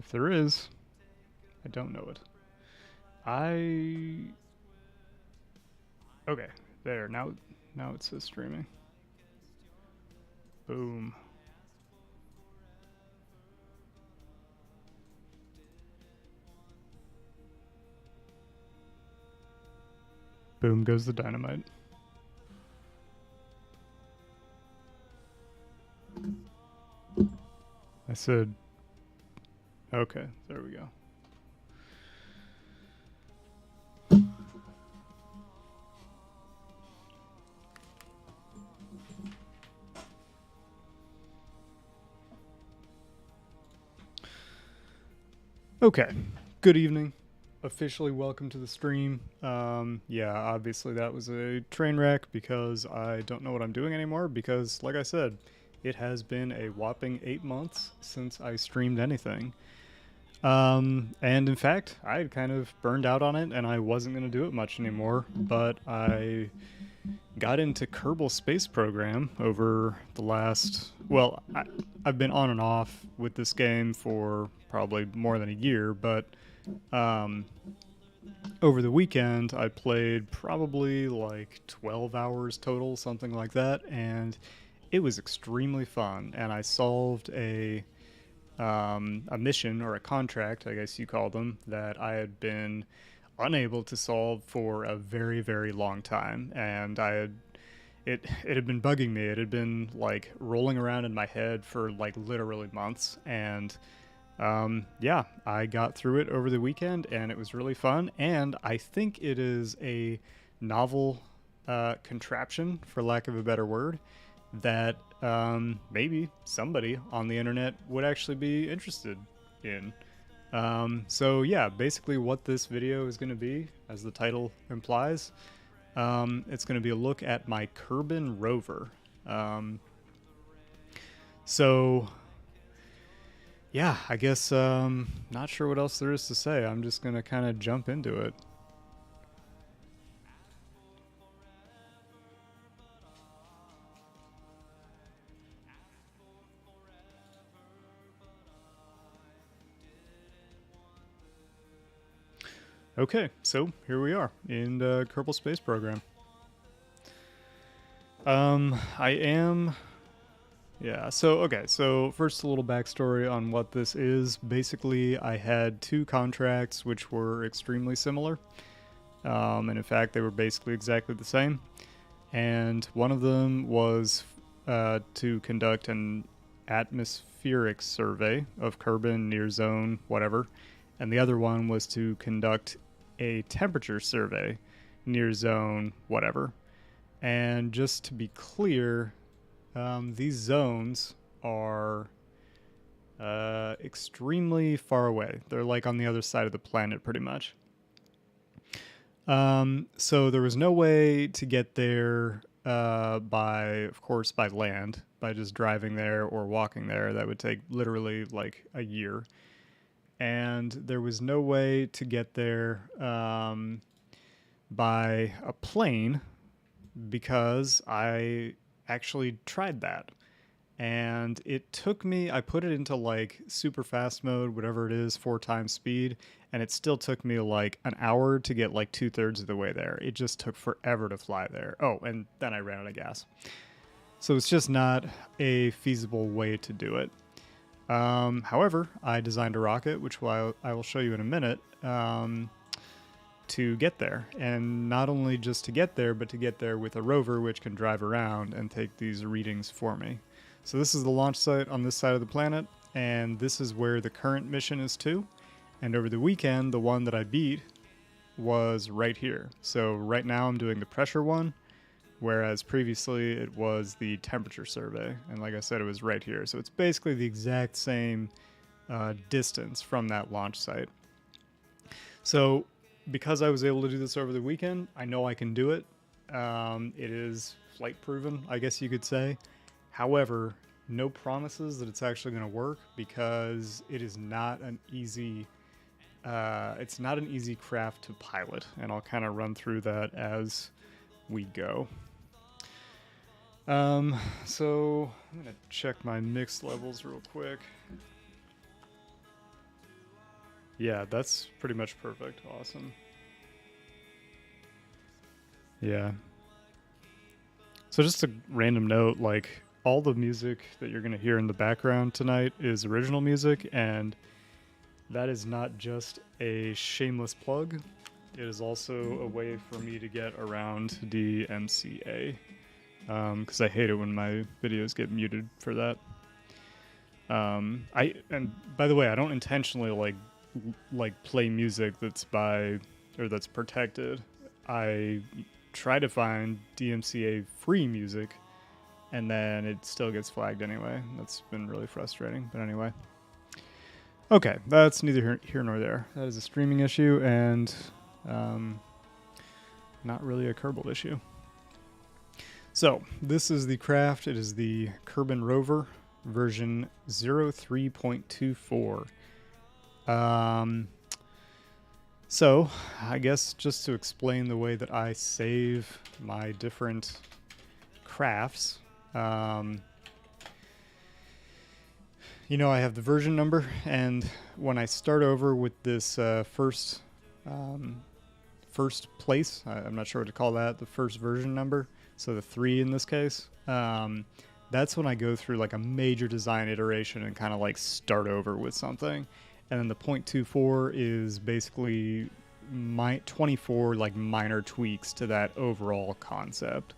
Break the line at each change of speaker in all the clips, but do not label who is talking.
If there is, I don't know it. Okay, there, now it says streaming. Boom. Boom goes the dynamite. I said, okay, there we go. Okay, good evening. Officially welcome to the stream. Yeah, obviously that was a train wreck because I don't know what I'm doing anymore because, like I said, it has been a whopping 8 months since I streamed anything. And in fact, I had kind of burned out on it and I wasn't going to do it much anymore, but I got into Kerbal Space Program over the last, well, I've been on and off with this game for probably more than a year, but over the weekend I played probably like 12 hours total, something like that, and it was extremely fun. And I solved a mission or a contract, I guess you call them, that I had been unable to solve for a very, very long time, and it had been bugging me. It had been like rolling around in my head for like literally months, and yeah, I got through it over the weekend, and it was really fun. And I think it is a novel contraption, for lack of a better word, that maybe somebody on the internet would actually be interested in. So yeah, basically what this video is going to be, as the title implies, it's going to be a look at my Kerbin Rover. So yeah, I guess not sure what else there is to say. I'm just going to kind of jump into it. Okay, so here we are in the Kerbal Space Program. I am. Yeah, so, okay, so first a little backstory on what this is. Basically, I had two contracts which were extremely similar. And in fact, they were basically exactly the same. And one of them was to conduct an atmospheric survey of Kerbin near zone, whatever. And the other one was to conduct a temperature survey near zone, whatever. And just to be clear, these zones are extremely far away. They're like on the other side of the planet, pretty much. So there was no way to get there of course, by land, by just driving there or walking there. That would take literally like a year. And there was no way to get there by a plane because I actually tried that. And it took me, I put it into like super fast mode, whatever it is, 4 times speed, and it still took me like an hour to get like 2/3 of the way there. It just took forever to fly there. Oh, and then I ran out of gas. So it's just not a feasible way to do it. However, I designed a rocket, which I will show you in a minute, to get there. And not only just to get there, but to get there with a rover which can drive around and take these readings for me. So this is the launch site on this side of the planet, and this is where the current mission is to. And over the weekend, the one that I beat was right here. So right now I'm doing the pressure one, whereas previously it was the temperature survey. And like I said, it was right here. So it's basically the exact same distance from that launch site. So because I was able to do this over the weekend, I know I can do it. It is flight proven, I guess you could say. However, no promises that it's actually going to work because it is not an easy craft to pilot, and I'll kind of run through that as we go. So I'm gonna check my mix levels real quick. Yeah, that's pretty much perfect. Awesome. Yeah. So just a random note, like all the music that you're going to hear in the background tonight is original music, and that is not just a shameless plug. It is also a way for me to get around DMCA, because I hate it when my videos get muted for that. And by the way, I don't intentionally like play music that's by or that's protected. I try to find DMCA free music, and then it still gets flagged anyway. That's been really frustrating. But anyway, okay, that's neither here nor there. That is a streaming issue and not really a Kerbal issue. So this is the craft. It is the Kerbin Rover version 03.24. So I guess just to explain the way that I save my different crafts, you know, I have the version number, and when I start over with this first place, I'm not sure what to call that, the first version number, so the 3 in this case, that's when I go through like a major design iteration and kind of like start over with something. And then the 0.24 is basically 24 like minor tweaks to that overall concept.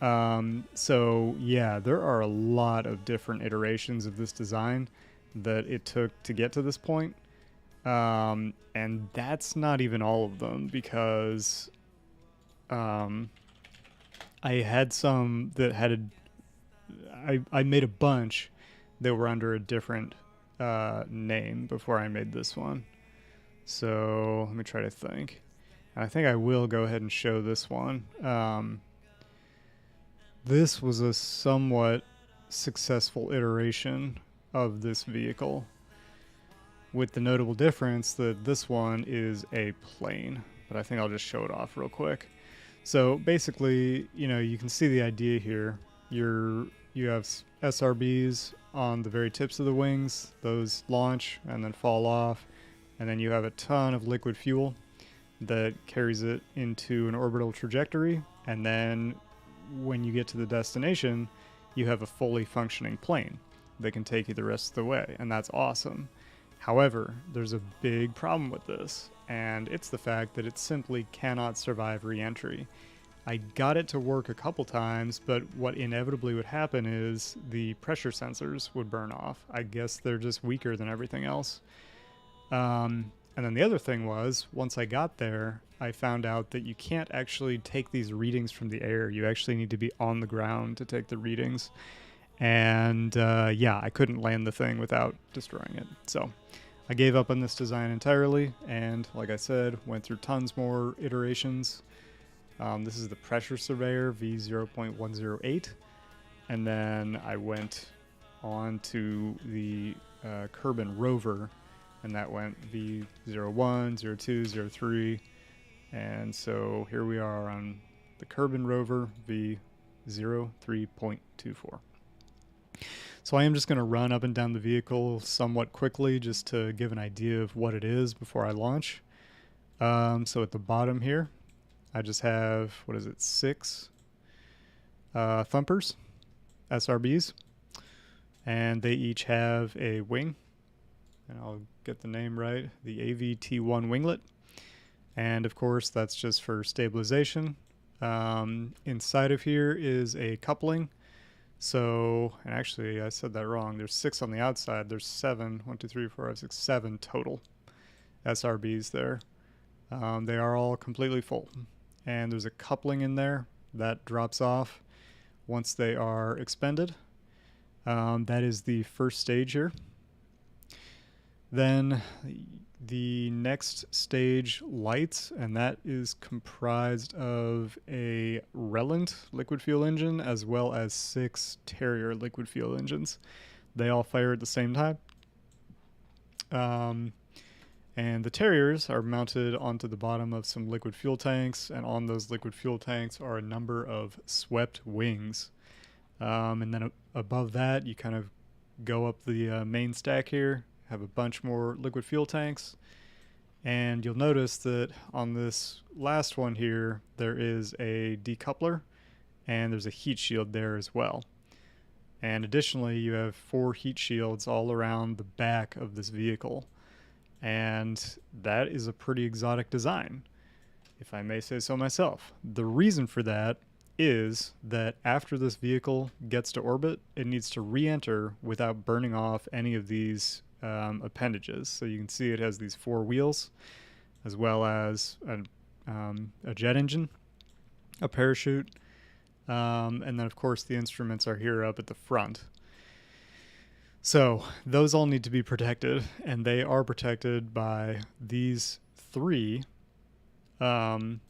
So yeah, there are a lot of different iterations of this design that it took to get to this point. And that's not even all of them, because I had some that had I made a bunch that were under a different name before I made this one. So let me try to think. I think I will go ahead and show this one. This was a somewhat successful iteration of this vehicle, with the notable difference that this one is a plane. But I think I'll just show it off real quick. So basically, you know, you can see the idea here. You have SRBs on the very tips of the wings. Those launch and then fall off. And then you have a ton of liquid fuel that carries it into an orbital trajectory. And then when you get to the destination, you have a fully functioning plane that can take you the rest of the way. And that's awesome. However, there's a big problem with this, and it's the fact that it simply cannot survive re-entry. I got it to work a couple times, but what inevitably would happen is the pressure sensors would burn off. I guess they're just weaker than everything else. And then the other thing was, once I got there, I found out that you can't actually take these readings from the air. You actually need to be on the ground to take the readings. And yeah, I couldn't land the thing without destroying it. So I gave up on this design entirely, and like I said, went through tons more iterations. This is the Pressure Surveyor V0.108, and then I went on to the Kerbin Rover, and that went V01, 02, 03, and so here we are on the Kerbin Rover V03.24. So I am just going to run up and down the vehicle somewhat quickly just to give an idea of what it is before I launch. So at the bottom here, I just have, 6 thumpers, SRBs, and they each have a wing, and I'll get the name right, the AVT1 winglet, and of course that's just for stabilization. Inside of here is a coupling. So, and actually I said that wrong, there's 6 on the outside, there's 7, 1, 2, 3, 4, 5, 6, 7 total SRBs there. They are all completely full. And there's a coupling in there that drops off once they are expended. That is the first stage here. Then the next stage lights, and that is comprised of a Rellant liquid fuel engine as well as 6 Terrier liquid fuel engines. They all fire at the same time. And the Terriers are mounted onto the bottom of some liquid fuel tanks, and on those liquid fuel tanks are a number of swept wings. And then above that, you kind of go up the main stack here, have a bunch more liquid fuel tanks. And you'll notice that on this last one here, there is a decoupler and there's a heat shield there as well. And additionally, you have 4 heat shields all around the back of this vehicle. And that is a pretty exotic design, if I may say so myself. The reason for that is that after this vehicle gets to orbit, it needs to re-enter without burning off any of these appendages. So you can see it has these 4 wheels, as well as a jet engine, a parachute, and then of course the instruments are here up at the front. So those all need to be protected, and they are protected by these 3.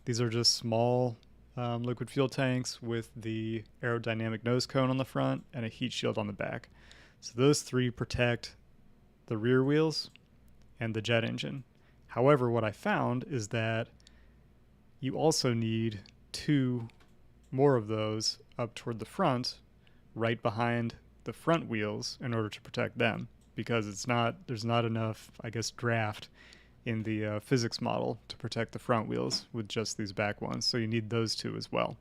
These are just small liquid fuel tanks with the aerodynamic nose cone on the front and a heat shield on the back. So those 3 protect the rear wheels and the jet engine. However, what I found is that you also need 2 more of those up toward the front, right behind the front wheels, in order to protect them, because there's not enough, I guess, draft in the physics model to protect the front wheels with just these back ones. So you need those 2 as well.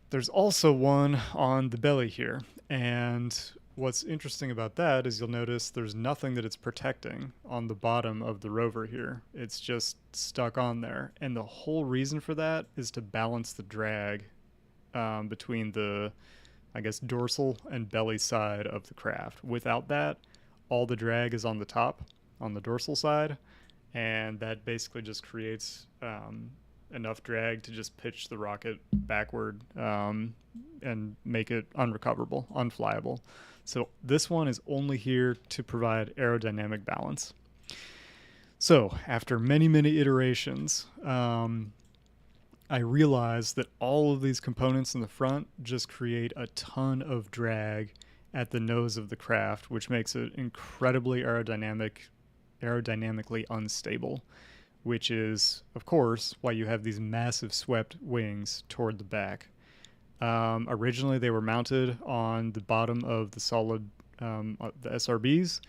There's also one on the belly here, and what's interesting about that is you'll notice there's nothing that it's protecting on the bottom of the Rover here. It's just stuck on there, and the whole reason for that is to balance the drag between the, I guess, dorsal and belly side of the craft. Without that, all the drag is on the top, on the dorsal side, and that basically just creates enough drag to just pitch the rocket backward and make it unrecoverable, unflyable. So this one is only here to provide aerodynamic balance. So after many, many iterations, I realized that all of these components in the front just create a ton of drag at the nose of the craft, which makes it incredibly aerodynamically unstable, which is, of course, why you have these massive swept wings toward the back. Originally, they were mounted on the bottom of the solid, the SRBs,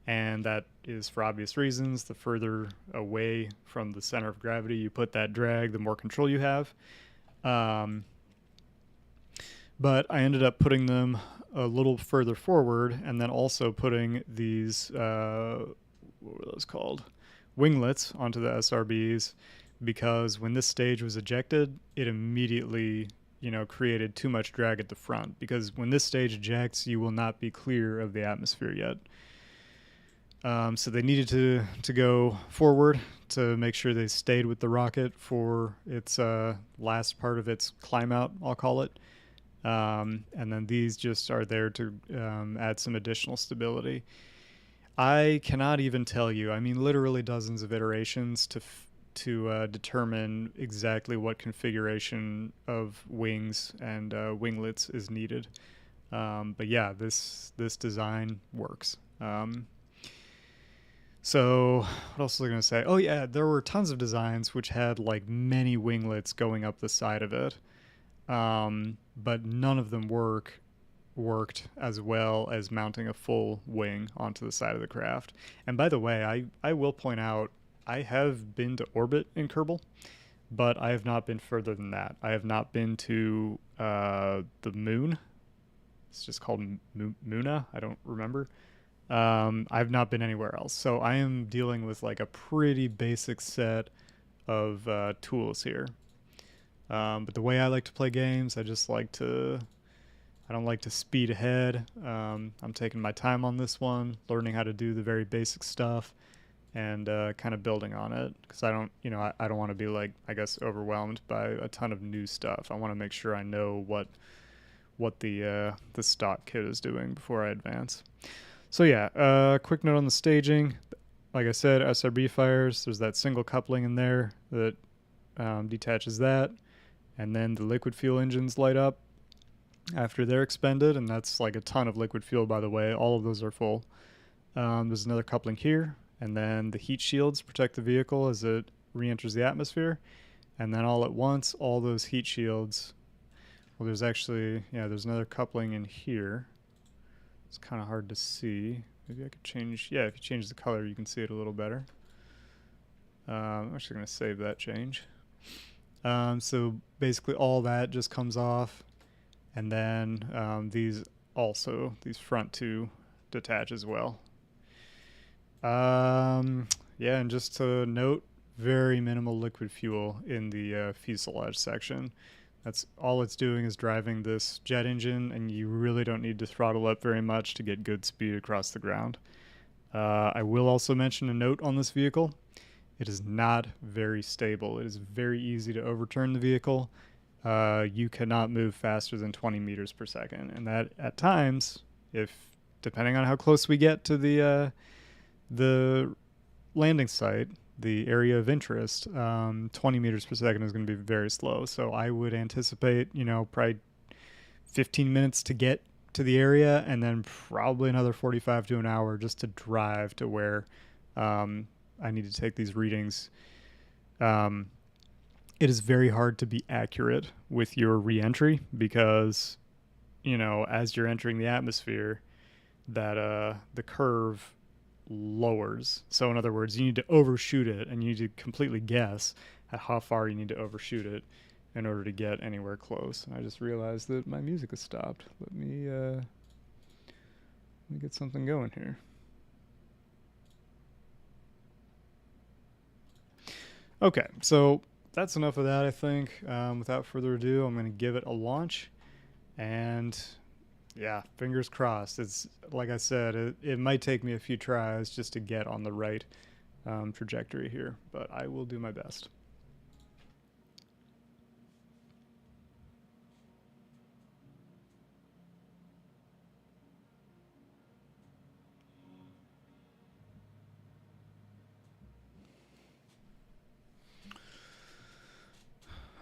and that is for obvious reasons. The further away from the center of gravity you put that drag, the more control you have. But I ended up putting them a little further forward, and then also putting these, what were those called? Winglets onto the SRBs, because when this stage was ejected, it immediately, created too much drag at the front, because when this stage ejects, you will not be clear of the atmosphere yet. So they needed to go forward to make sure they stayed with the rocket for its last part of its climb out, I'll call it. And then these just are there to add some additional stability. I cannot even tell you, I mean, literally dozens of iterations to determine exactly what configuration of wings and winglets is needed. But yeah, this design works. So what else was I going to say? Oh yeah, there were tons of designs which had like many winglets going up the side of it. But none of them worked as well as mounting a full wing onto the side of the craft. And by the way, I will point out, I have been to orbit in Kerbal, but I have not been further than that. I have not been to the moon. It's just called Muna. I don't remember. I've not been anywhere else. So I am dealing with like a pretty basic set of tools here. But the way I like to play games, I don't like to speed ahead. I'm taking my time on this one, learning how to do the very basic stuff, and kind of building on it, because I don't want to be like, I guess, overwhelmed by a ton of new stuff. I want to make sure I know what the stock kit is doing before I advance. So yeah, quick note on the staging. Like I said, SRB fires. There's that single coupling in there that detaches that, and then the liquid fuel engines light up after they're expended, and that's like a ton of liquid fuel, by the way. All of those are full. There's another coupling here, and then the heat shields protect the vehicle as it re-enters the atmosphere, and then all at once, all those heat shields, well, there's another coupling in here It's kind of hard to see. Maybe I could change, yeah, if you change the color, you can see it a little better. I'm actually going to save that change. So basically all that just comes off, and then these front two detach as well. Yeah, and just to note, very minimal liquid fuel in the fuselage section. That's all it's doing is driving this jet engine, and you really don't need to throttle up very much to get good speed across the ground. I will also mention a note on this vehicle. It is not very stable. It is very easy to overturn the vehicle. You cannot move faster than 20 meters per second, and that at times, if depending on how close we get to the landing site, the area of interest, 20 meters per second is going to be very slow. So I would anticipate, probably 15 minutes to get to the area, and then probably another 45 to an hour just to drive to where I need to take these readings. It is very hard to be accurate with your reentry because, as you're entering the atmosphere, that the curve lowers. So in other words, you need to overshoot it, and you need to completely guess at how far you need to overshoot it in order to get anywhere close. And I just realized that my music has stopped. Let me get something going here. Okay, so that's enough of that, I think. Without further ado, I'm going to give it a launch, and yeah, fingers crossed. It's like I said, it might take me a few tries just to get on the right trajectory here, but I will do my best.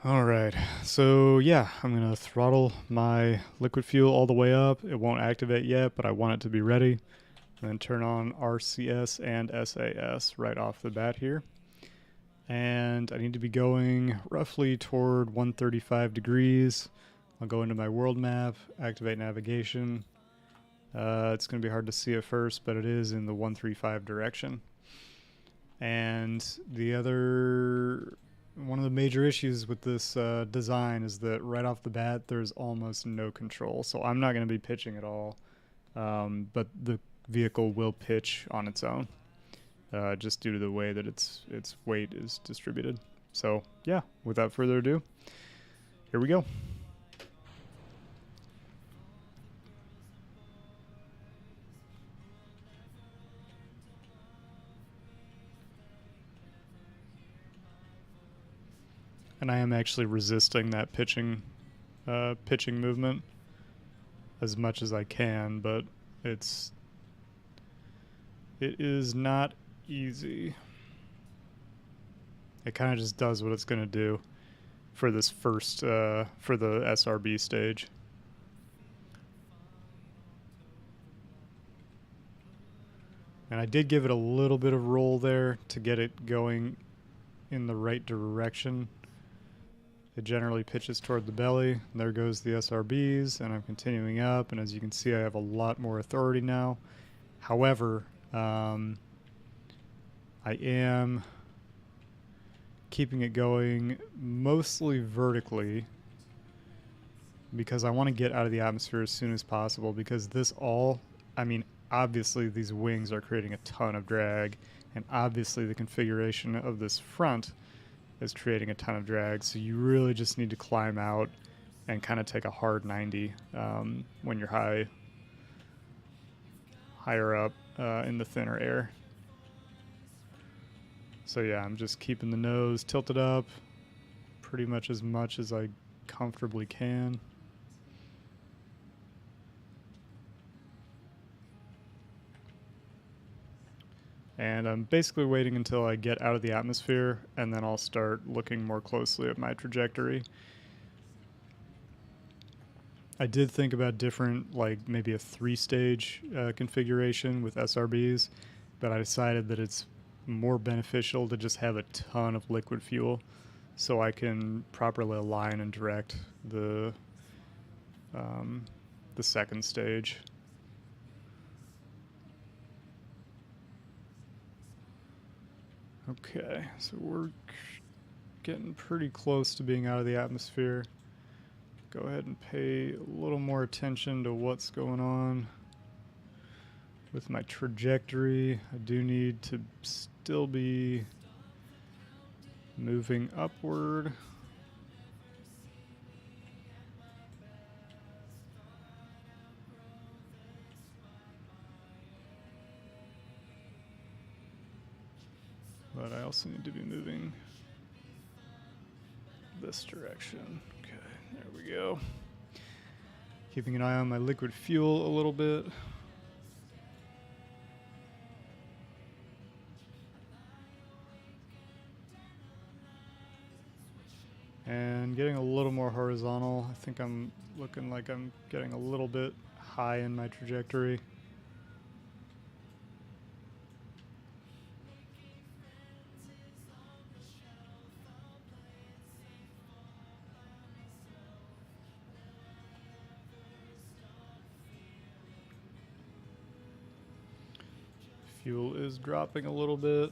All right, so yeah, I'm gonna throttle my liquid fuel all the way up. It won't activate yet, but I want it to be ready. And then turn on RCS and SAS right off the bat here. And I need to be going roughly toward 135 degrees. I'll go into my world map, activate navigation. It's going to be hard to see at first, but it is in the 135 direction. And one of the major issues with this design is that right off the bat, there's almost no control. So I'm not going to be pitching at all, but the vehicle will pitch on its own, just due to the way that its weight is distributed. So yeah, without further ado, here we go. And I am actually resisting that pitching movement as much as I can, but it is not easy. It kind of just does what it's going to do for this first, for the SRB stage. And I did give it a little bit of roll there to get it going in the right direction. It generally pitches toward the belly. There goes the SRBs, and I'm continuing up, and as you can see, I have a lot more authority now. However, I am keeping it going mostly vertically because I want to get out of the atmosphere as soon as possible, because obviously these wings are creating a ton of drag, and obviously the configuration of this front is creating a ton of drag, so you really just need to climb out and kind of take a hard 90 when you're higher up in the thinner air. So yeah, I'm just keeping the nose tilted up pretty much as I comfortably can. And I'm basically waiting until I get out of the atmosphere, and then I'll start looking more closely at my trajectory. I did think about different, like maybe a 3-stage configuration with SRBs, but I decided that it's more beneficial to just have a ton of liquid fuel so I can properly align and direct the second stage. Okay, so we're getting pretty close to being out of the atmosphere. Go ahead and pay a little more attention to what's going on with my trajectory. I do need to still be moving upward. But I also need to be moving this direction. Okay, there we go. Keeping an eye on my liquid fuel a little bit. And getting a little more horizontal. I think I'm looking like I'm getting a little bit high in my trajectory. Fuel is dropping a little bit.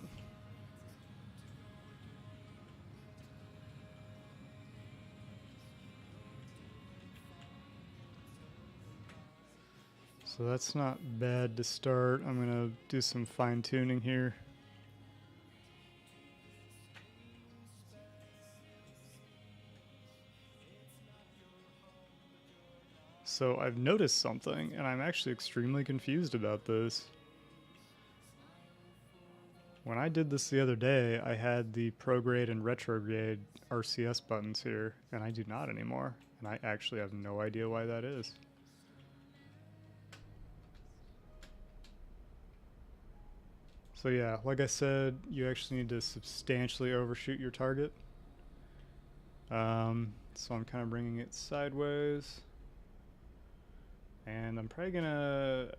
So that's not bad to start. I'm going to do some fine tuning here. So I've noticed something, and I'm actually extremely confused about this. When I did this the other day, I had the prograde and retrograde RCS buttons here, and I do not anymore. And I actually have no idea why that is. So yeah, like I said, you actually need to substantially overshoot your target. So I'm kind of bringing it sideways. And I'm probably gonna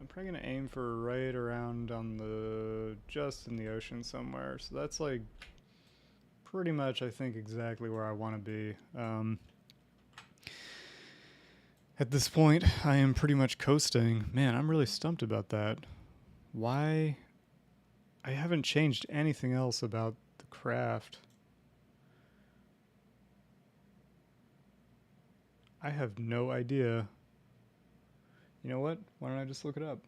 aim for right around on the just in the ocean somewhere. So that's like pretty much I think exactly where I want to be. At this point, I am pretty much coasting. Man, I'm really stumped about that. Why? I haven't changed anything else about the craft. I have no idea. You know what? Why don't I just look it up?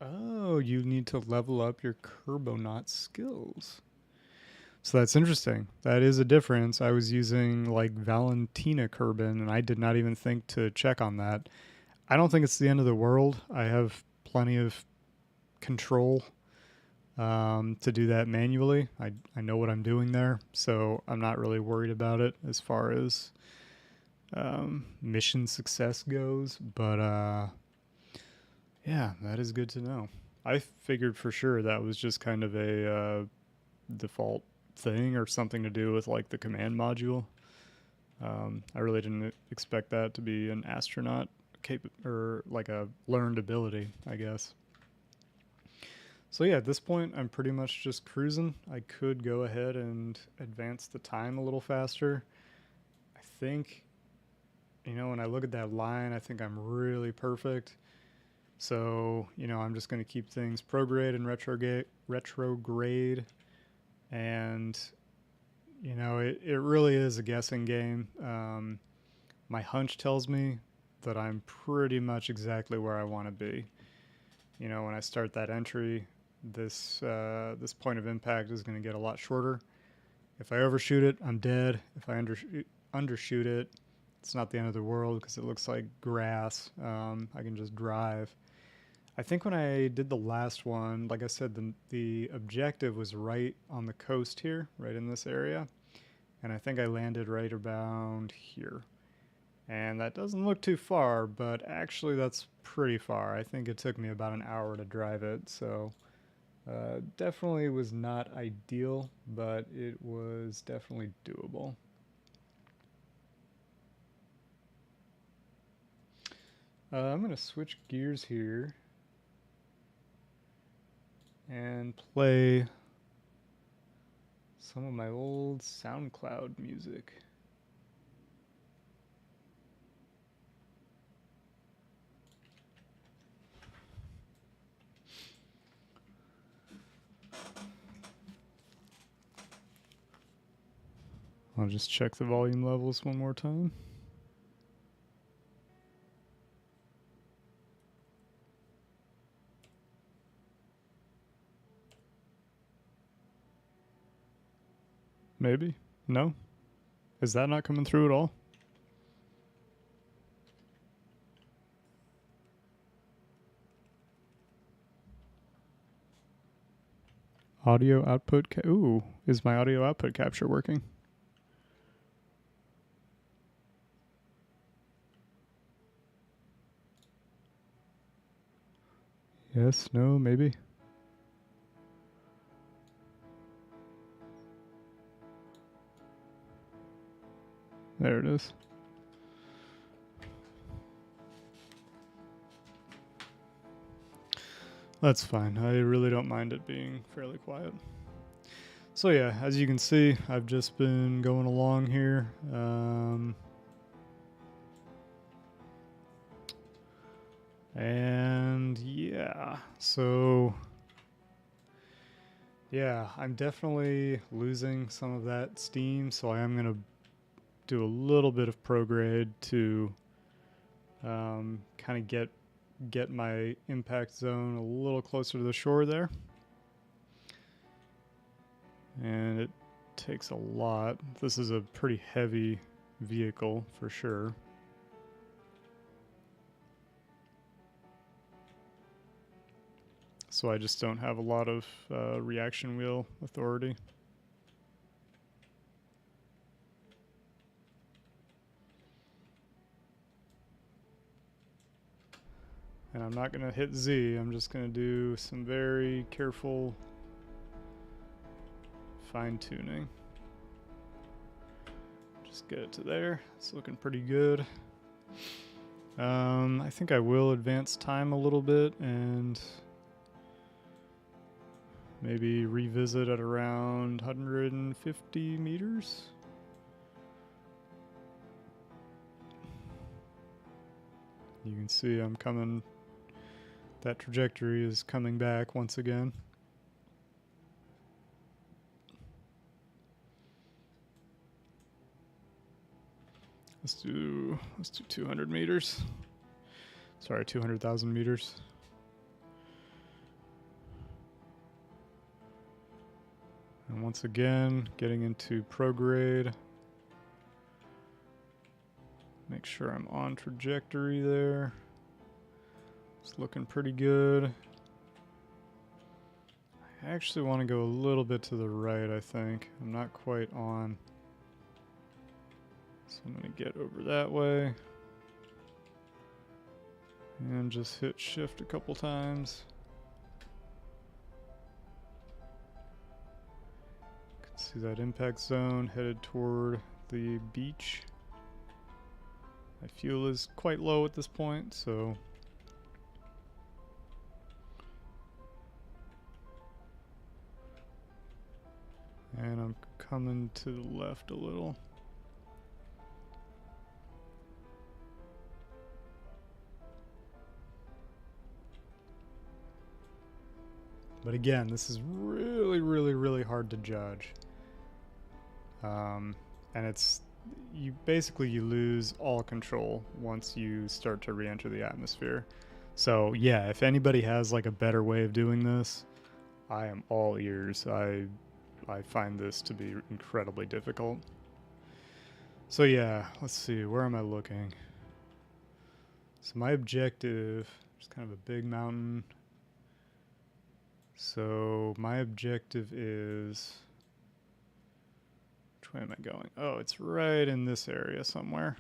Oh, you need to level up your Kerbonaut skills. So that's interesting. That is a difference. I was using like Valentina Kerbin, and I did not even think to check on that. I don't think it's the end of the world. I have plenty of control to do that manually. I know what I'm doing there, so I'm not really worried about it as far as mission success goes. But yeah, that is good to know. I figured for sure that was just kind of a default thing or something to do with like the command module. I really didn't expect that to be an astronaut or like a learned ability, I guess. So yeah, at this point, I'm pretty much just cruising. I could go ahead and advance the time a little faster. I think, when I look at that line, I think I'm really perfect. So, I'm just going to keep things prograde and retrograde. And, it really is a guessing game. My hunch tells me that I'm pretty much exactly where I want to be. When I start that entry, this point of impact is going to get a lot shorter. If I overshoot it, I'm dead. If I undershoot it, it's not the end of the world because it looks like grass. I can just drive. I think when I did the last one, like I said, the objective was right on the coast here, right in this area. And I think I landed right around here. And that doesn't look too far, but actually that's pretty far. I think it took me about an hour to drive it, so definitely was not ideal, but it was definitely doable. I'm going to switch gears here and play Some of my old SoundCloud music. I'll just check the volume levels one more time. Maybe? No? Is that not coming through at all? Audio output ooh, is my audio output capture working? Yes, no, maybe. There it is. That's fine. I really don't mind it being fairly quiet. So yeah, as you can see, I've just been going along here. And yeah, so yeah, I'm definitely losing some of that steam, so I am going to do a little bit of prograde to kind of get my impact zone a little closer to the shore there. And it takes a lot. This is a pretty heavy vehicle for sure. So I just don't have a lot of reaction wheel authority. And I'm not going to hit Z, I'm just going to do some very careful fine-tuning. Just get it to there. It's looking pretty good. I think I will advance time a little bit and maybe revisit at around 150 meters. You can see I'm coming, that trajectory is coming back once again. Let's do 200 meters. Sorry, 200,000 meters. And once again, getting into prograde. Make sure I'm on trajectory there. It's looking pretty good. I actually want to go a little bit to the right, I think. I'm not quite on. So I'm going to get over that way. And just hit shift a couple times. You can see that impact zone headed toward the beach. My fuel is quite low at this point, so and I'm coming to the left a little. But again, this is really, really, really hard to judge. And you lose all control once you start to re-enter the atmosphere. So yeah, if anybody has like a better way of doing this, I am all ears. I find this to be incredibly difficult. So yeah, let's see, where am I looking? So my objective is kind of a big mountain. So my objective is, which way am I going? Oh, it's right in this area somewhere.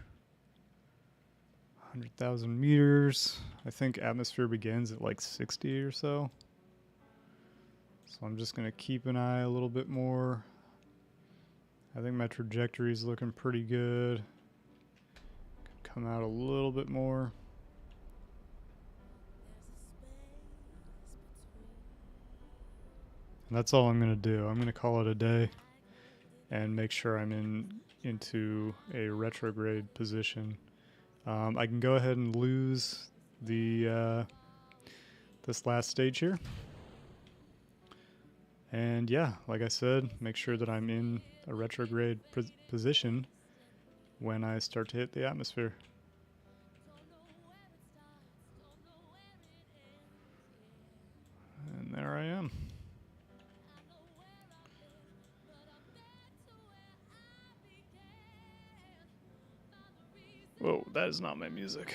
100,000 meters. I think atmosphere begins at like 60 or so. So I'm just going to keep an eye a little bit more. I think my trajectory is looking pretty good. Could come out a little bit more. And that's all I'm going to do. I'm going to call it a day. and make sure I'm into a retrograde position. I can go ahead and lose the this last stage here. And yeah, like I said, make sure that I'm in a retrograde position when I start to hit the atmosphere. And there I am. Whoa, that is not my music.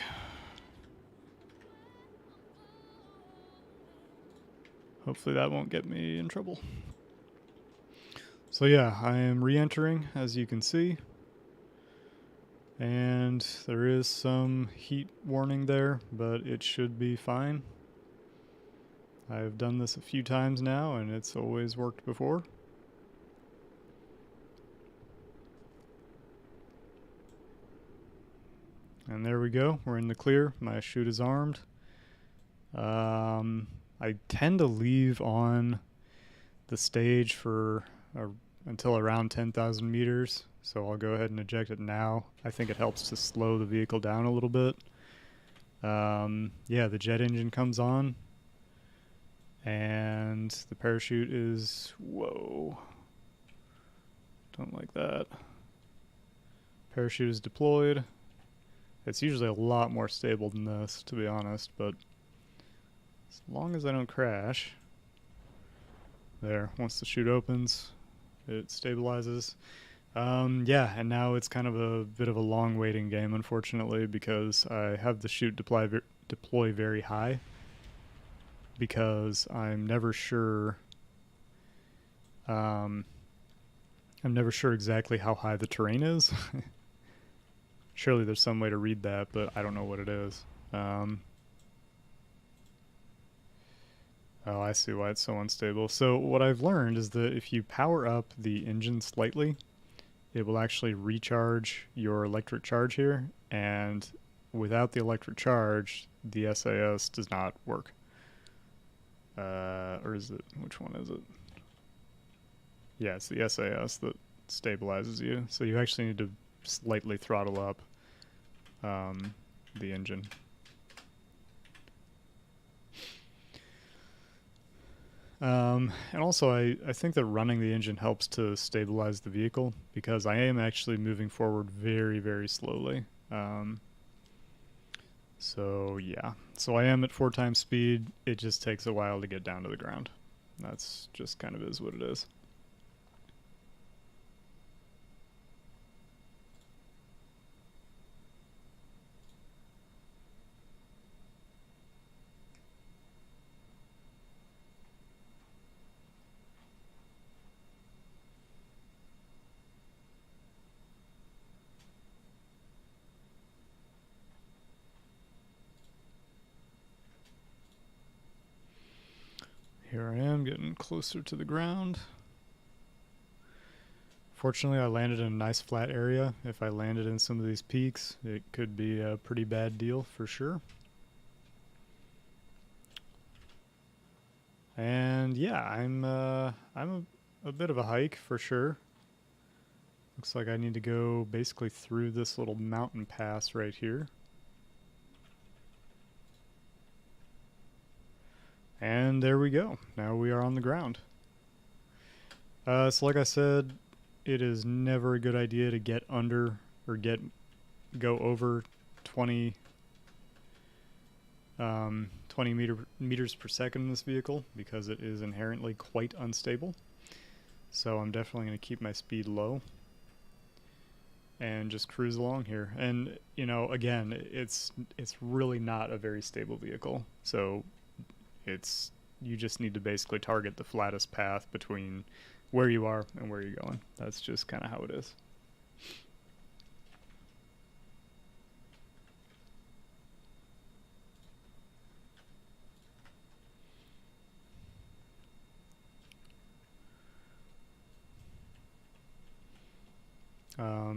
Hopefully that won't get me in trouble. So yeah, I am re-entering, as you can see. And there is some heat warning there, but it should be fine. I've done this a few times now, and it's always worked before. And there we go, we're in the clear. My chute is armed. I tend to leave on the stage for until around 10,000 meters, so I'll go ahead and eject it now. I think it helps to slow the vehicle down a little bit. Yeah, the jet engine comes on, and the parachute is, whoa, don't like that. Parachute is deployed. It's usually a lot more stable than this, to be honest, but as long as I don't crash. There, once the chute opens, it stabilizes. Yeah, and now it's kind of a bit of a long waiting game, unfortunately, because I have the chute deploy very high, because I'm never sure exactly how high the terrain is. Surely there's some way to read that, but I don't know what it is. Oh, I see why it's so unstable. So what I've learned is that if you power up the engine slightly, it will actually recharge your electric charge here, and without the electric charge, the SAS does not work. Or is it? Which one is it? Yeah, it's the SAS that stabilizes you. So you actually need to slightly throttle up the engine. And also I think that running the engine helps to stabilize the vehicle, because I am actually moving forward very, very slowly. So yeah, so I am at 4 times speed. It just takes a while to get down to the ground. That's just kind of is what it is. Here I am getting closer to the ground. Fortunately, I landed in a nice flat area. If I landed in some of these peaks, it could be a pretty bad deal for sure. And yeah, I'm a bit of a hike for sure. Looks like I need to go basically through this little mountain pass right here. And there we go. Now we are on the ground. So like I said, it is never a good idea to get under or go over 20 meters per second in this vehicle, because it is inherently quite unstable. So I'm definitely going to keep my speed low and just cruise along here. And you know, again, it's really not a very stable vehicle. So you just need to basically target the flattest path between where you are and where you're going. That's just kind of how it is.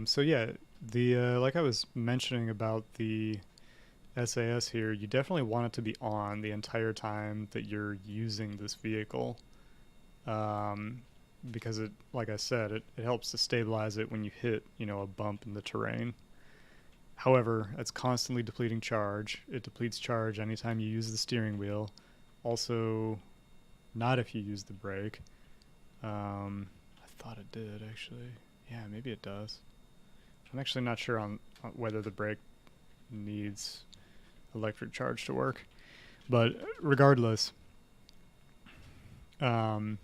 So yeah, the like I was mentioning about the SAS here, you definitely want it to be on the entire time that you're using this vehicle. because it, like I said, it helps to stabilize it when you hit, a bump in the terrain. However, it's constantly depleting charge. It depletes charge anytime you use the steering wheel. Also, not if you use the brake. I thought it did, actually. Yeah, maybe it does. I'm actually not sure on whether the brake needs electric charge to work. But regardless, um,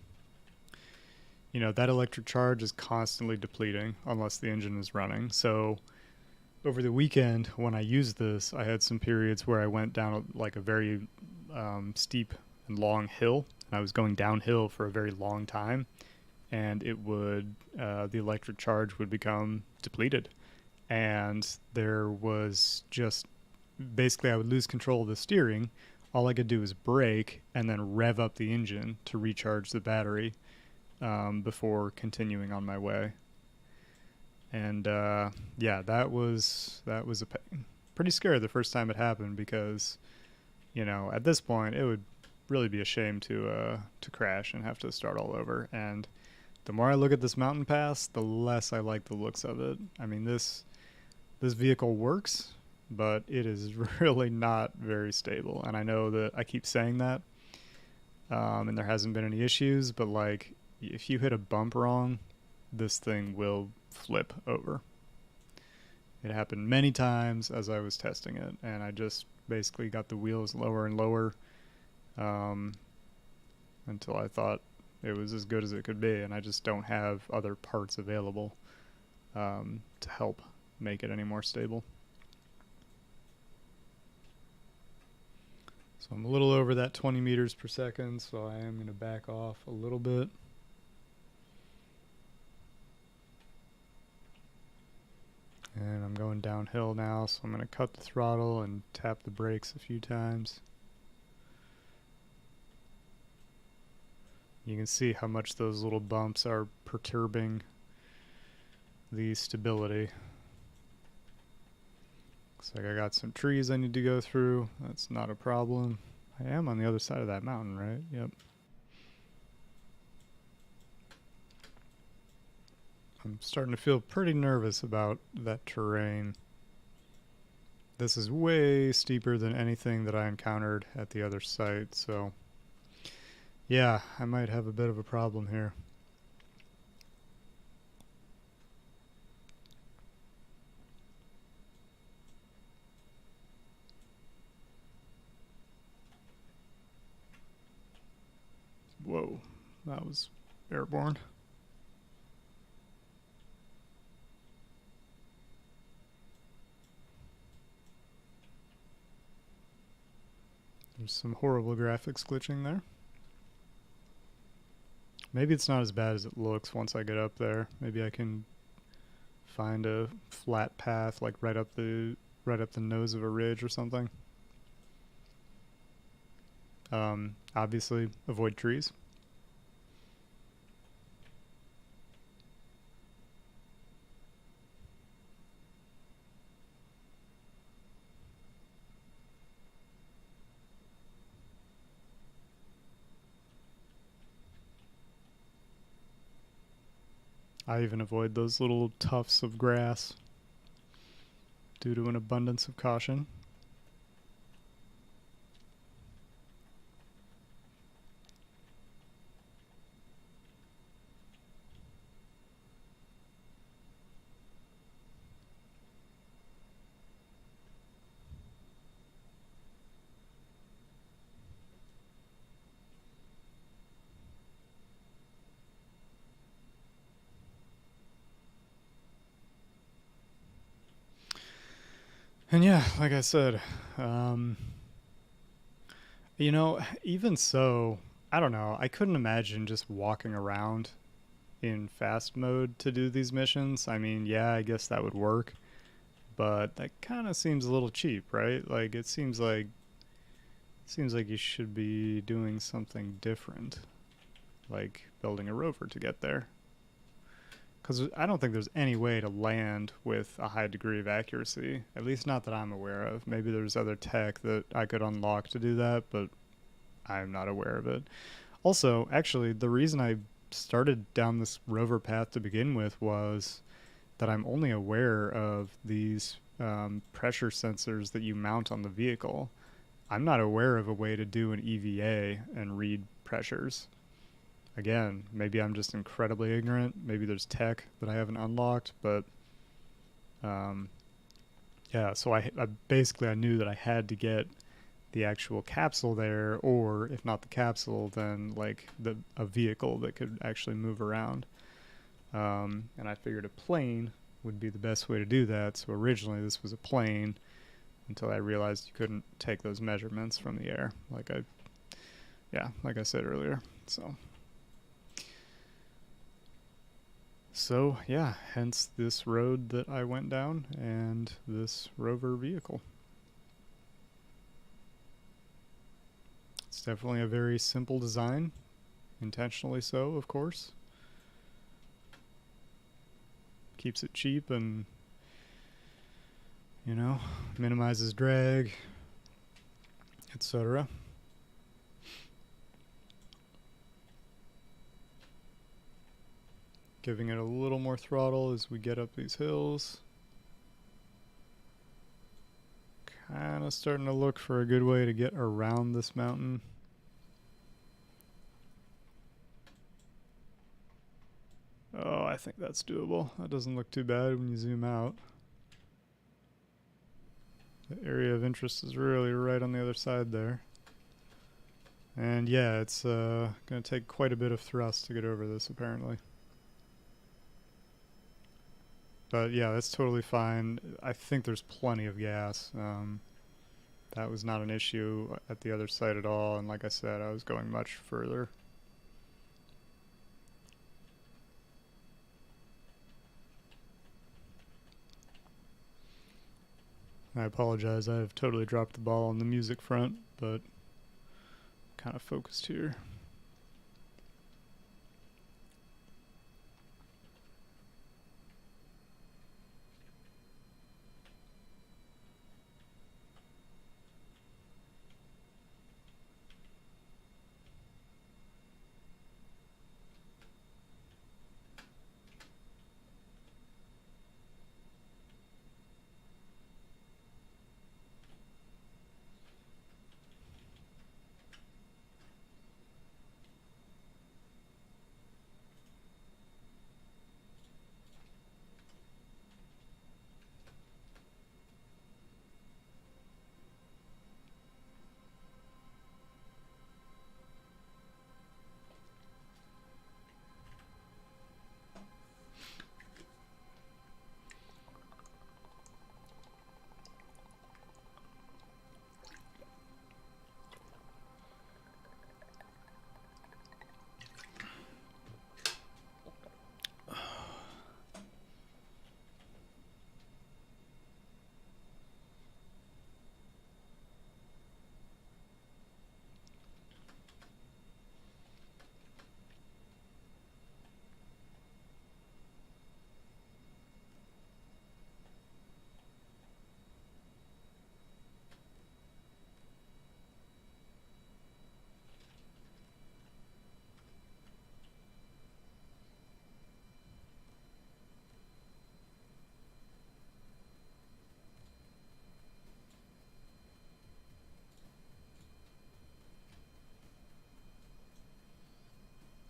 that electric charge is constantly depleting unless the engine is running. So over the weekend, when I used this, I had some periods where I went down like a very steep and long hill, and I was going downhill for a very long time, and it would the electric charge would become depleted, and there was just basically I would lose control of the steering. All I could do was brake and then rev up the engine to recharge the battery before continuing on my way. And yeah, that was a pain. Pretty scary the first time it happened because, at this point it would really be a shame to crash and have to start all over. And the more I look at this mountain pass, the less I like the looks of it. I mean, this vehicle works, but it is really not very stable. And I know that I keep saying that, and there hasn't been any issues, but like if you hit a bump wrong, this thing will flip over. It happened many times as I was testing it, and I just basically got the wheels lower and lower until I thought it was as good as it could be, and I just don't have other parts available to help make it any more stable. So I'm a little over that 20 meters per second, so I am going to back off a little bit. And I'm going downhill now, so I'm going to cut the throttle and tap the brakes a few times. You can see how much those little bumps are perturbing the stability. Looks like I got some trees I need to go through. That's not a problem. I am on the other side of that mountain, right? Yep. I'm starting to feel pretty nervous about that terrain. This is way steeper than anything that I encountered at the other site, so yeah, I might have a bit of a problem here. Whoa, that was airborne. There's some horrible graphics glitching there. Maybe it's not as bad as it looks once I get up there. Maybe I can find a flat path like right up the nose of a ridge or something. Obviously avoid trees. I even avoid those little tufts of grass due to an abundance of caution. And yeah, like I said, even so, I don't know. I couldn't imagine just walking around in fast mode to do these missions. I mean, yeah, I guess that would work, but that kind of seems a little cheap, right? Like it seems like you should be doing something different, like building a rover to get there. Because I don't think there's any way to land with a high degree of accuracy, at least not that I'm aware of. Maybe there's other tech that I could unlock to do that, but I'm not aware of it. Also, actually, the reason I started down this rover path to begin with was that I'm only aware of these pressure sensors that you mount on the vehicle. I'm not aware of a way to do an EVA and read pressures. Again, maybe I'm just incredibly ignorant. Maybe there's tech that I haven't unlocked, but yeah, so I basically I knew that I had to get the actual capsule there, or if not the capsule, then like a vehicle that could actually move around. And I figured a plane would be the best way to do that. So originally this was a plane until I realized you couldn't take those measurements from the air, like I said earlier. So yeah, hence this road that I went down and this rover vehicle. It's definitely a very simple design, intentionally so, of course. Keeps it cheap and, you know, minimizes drag, etc. Giving it a little more throttle as we get up these hills. Kind of starting to look for a good way to get around this mountain. Oh, I think that's doable. That doesn't look too bad when you zoom out. The area of interest is really right on the other side there. And yeah, it's going to take quite a bit of thrust to get over this, apparently. But yeah, that's totally fine. I think there's plenty of gas. That was not an issue at the other site at all, and like I said, I was going much further. I apologize, I have totally dropped the ball on the music front, but kind of focused here.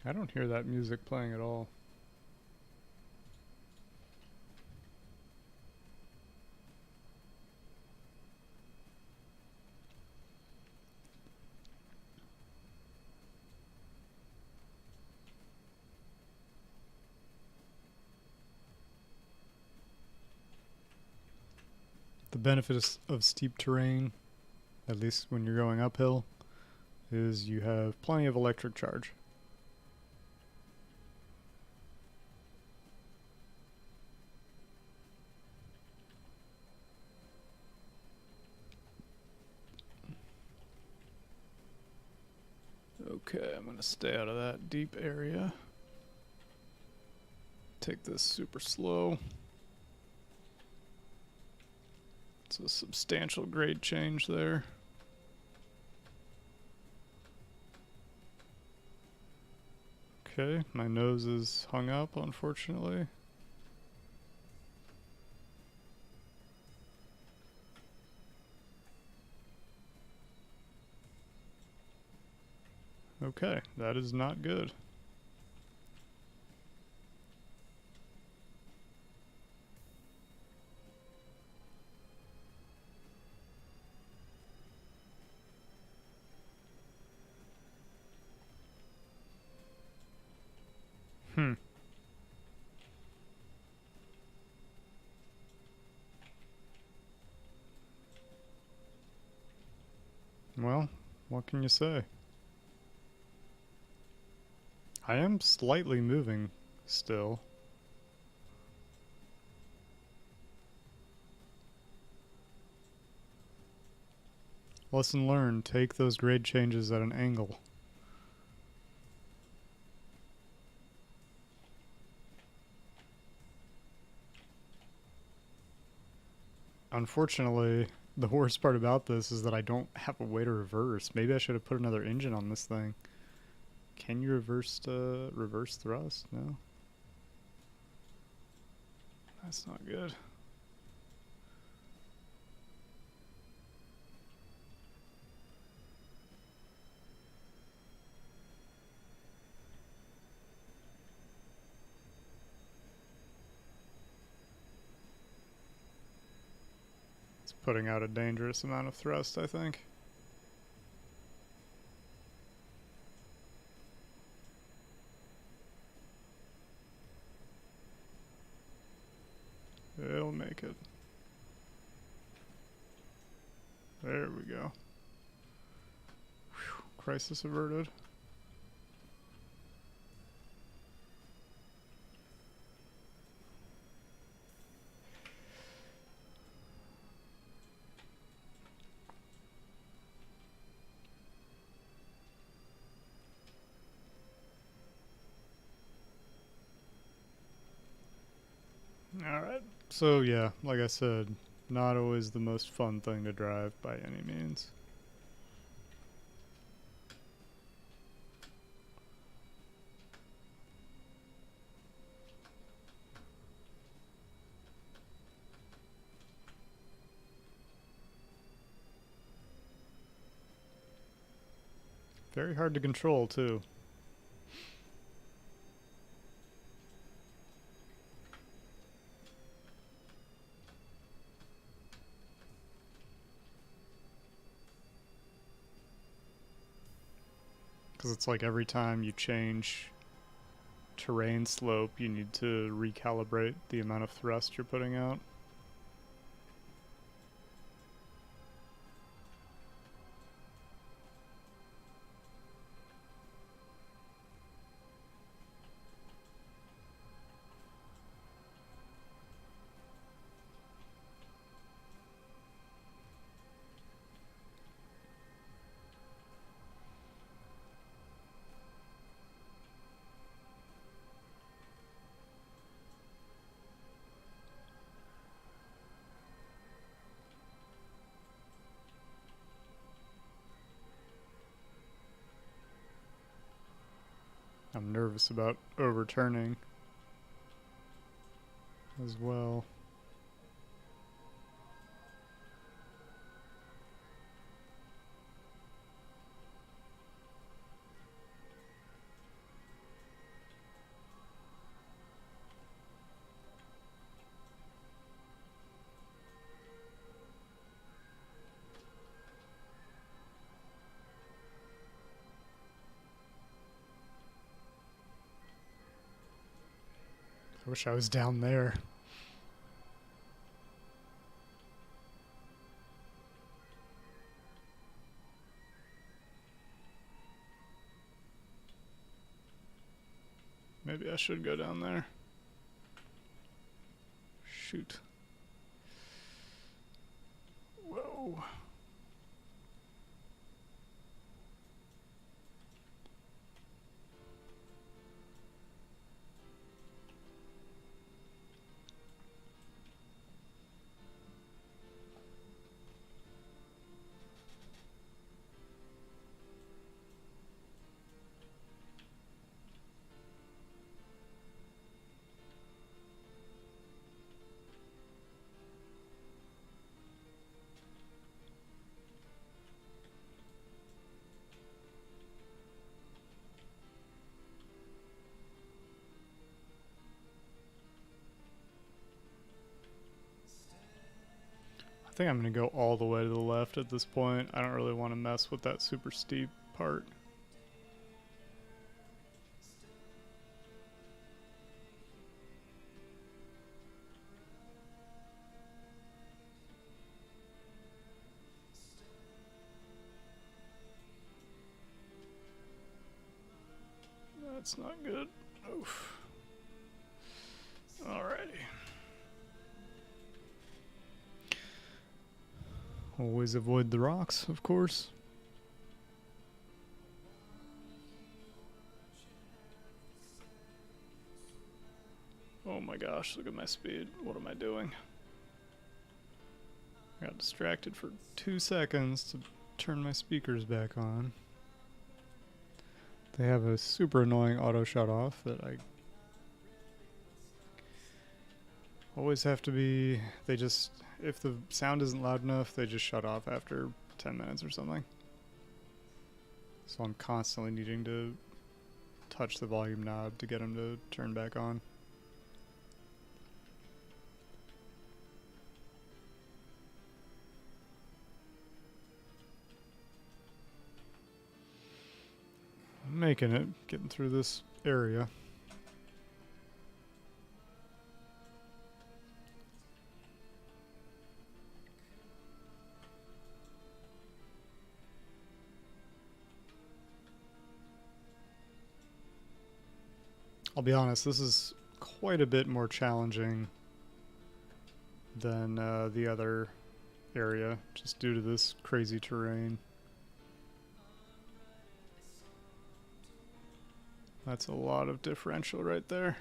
I don't hear that music playing at all. The benefit of steep terrain, at least when you're going uphill, is you have plenty of electric charge. Okay, I'm going to stay out of that deep area. Take this super slow. It's a substantial grade change there. Okay, my nose is hung up, unfortunately. Okay, that is not good. Hmm. Well, what can you say? I am slightly moving still. Lesson learned, take those grade changes at an angle. Unfortunately, the worst part about this is that I don't have a way to reverse. Maybe I should have put another engine on this thing. Can you reverse thrust? No. That's not good. It's putting out a dangerous amount of thrust, I think. It'll make it. There we go. Whew, crisis averted. Alright, so yeah, like I said, not always the most fun thing to drive by any means. Very hard to control, too. Because it's like every time you change terrain slope, you need to recalibrate the amount of thrust you're putting out. I'm nervous about overturning as well. I wish I was down there. Maybe I should go down there. Shoot. Whoa. I think I'm going to go all the way to the left at this point. I don't really want to mess with that super steep part. That's not good. Oof. Alrighty. Always avoid the rocks, of course. Oh my gosh, look at my speed. What am I doing? I got distracted for 2 seconds to turn my speakers back on. They have a super annoying auto shut off that I always have to be, they just, if the sound isn't loud enough, they just shut off after 10 minutes or something. So I'm constantly needing to touch the volume knob to get them to turn back on. I'm making it, getting through this area. I'll be honest, this is quite a bit more challenging than the other area, just due to this crazy terrain. That's a lot of differential right there.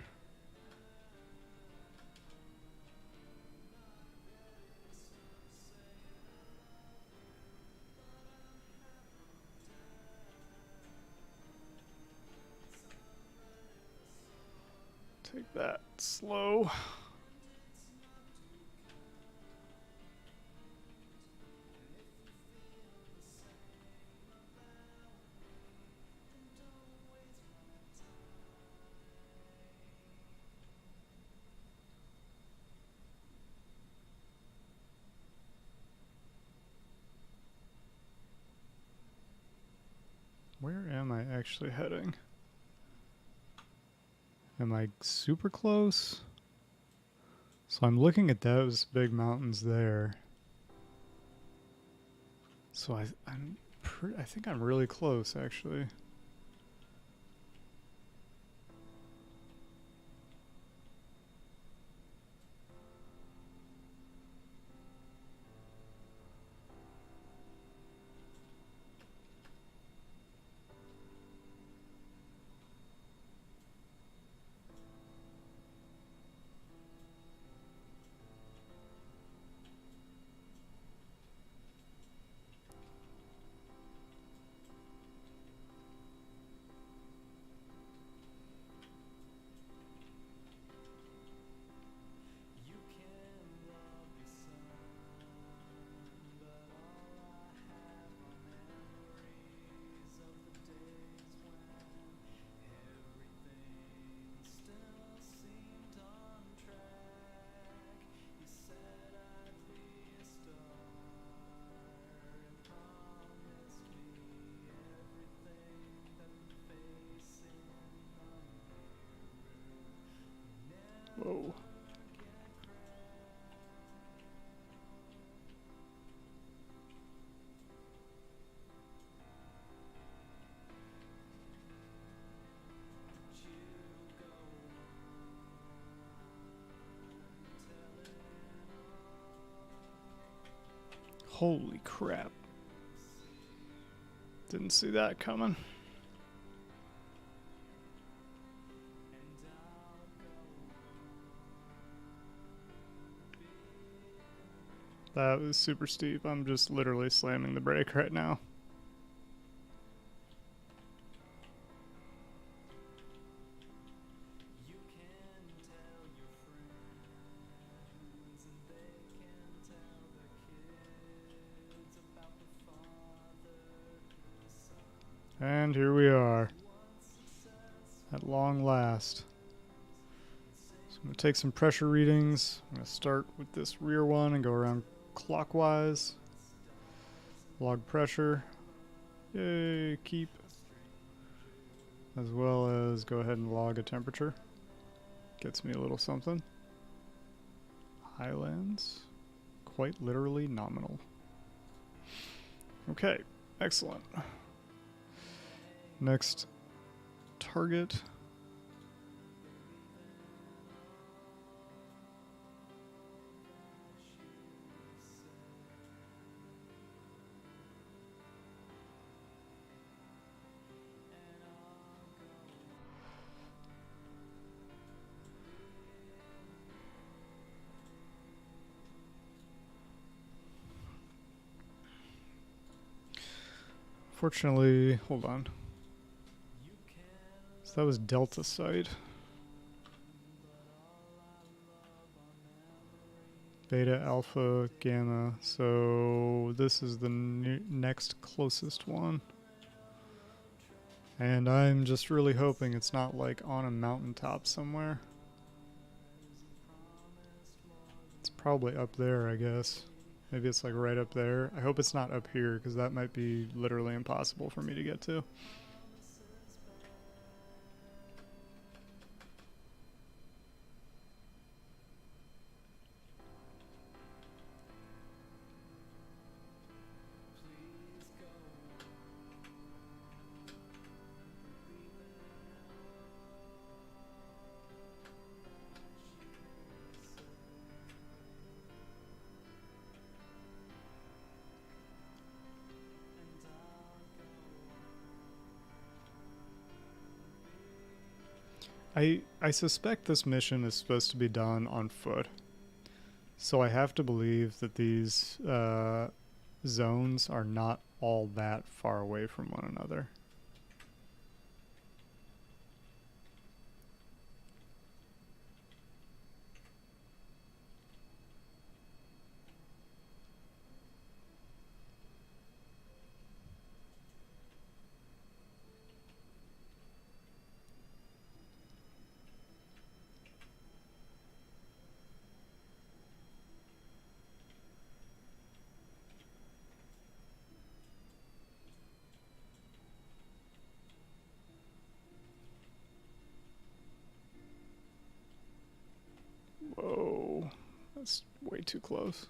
Take that slow. Where am I actually heading? Am I super close? So I'm looking at those big mountains there. So I think I'm really close, actually. Whoa. Holy crap. Didn't see that coming. That was super steep. I'm just literally slamming the brake right now. And here we are, at long last. So I'm going to take some pressure readings. I'm going to start with this rear one and go around clockwise. Log pressure. Yay, keep. As well as go ahead and log a temperature. Gets me a little something. Highlands. Quite literally nominal. Okay, excellent. Next target. Fortunately, hold on. So that was Delta site. Beta, alpha, gamma. So this is the next closest one. And I'm just really hoping it's not like on a mountaintop somewhere. It's probably up there, I guess. Maybe it's like right up there. I hope it's not up here because that might be literally impossible for me to get to. I suspect this mission is supposed to be done on foot. So I have to believe that these zones are not all that far away from one another. Whoa, that's way too close.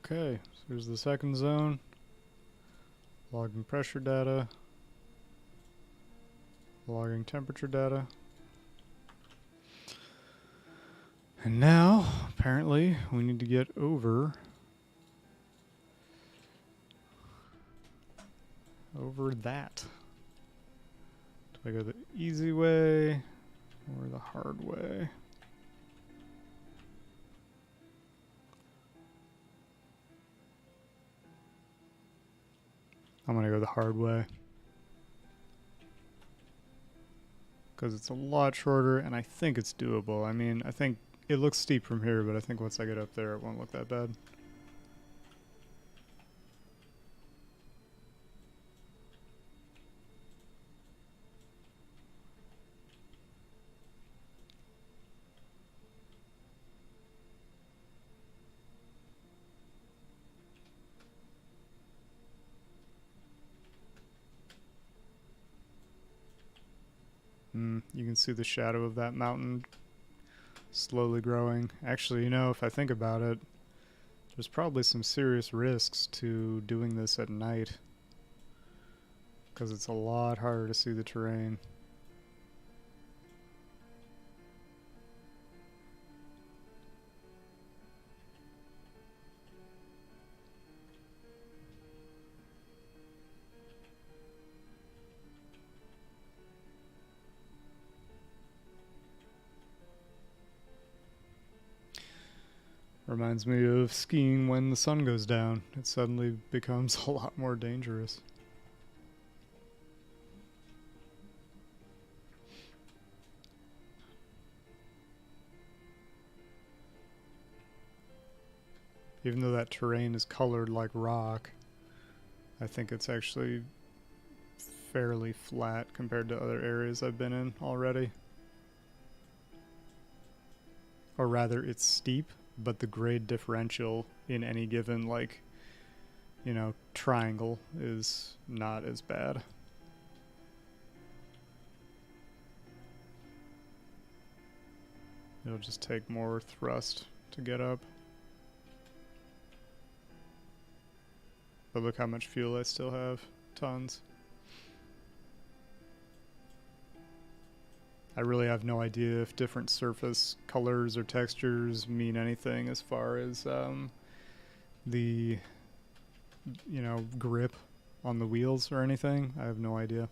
Okay, so here's the second zone. Logging pressure data. Logging temperature data. And now, apparently, we need to get over that. Do I go the easy way or the hard way? I'm gonna go the hard way. Because it's a lot shorter and I think it's doable. I mean, I think it looks steep from here, but I think once I get up there it won't look that bad. You can see the shadow of that mountain slowly growing. Actually, you know, if I think about it, there's probably some serious risks to doing this at night, because it's a lot harder to see the terrain. Reminds me of skiing when the sun goes down. It suddenly becomes a lot more dangerous. Even though that terrain is colored like rock, I think it's actually fairly flat compared to other areas I've been in already. Or rather, it's steep, but the grade differential in any given, like, you know, triangle is not as bad. It'll just take more thrust to get up. But look how much fuel I still have. Tons. I really have no idea if different surface colors or textures mean anything as far as the, you know, grip on the wheels or anything. I have no idea.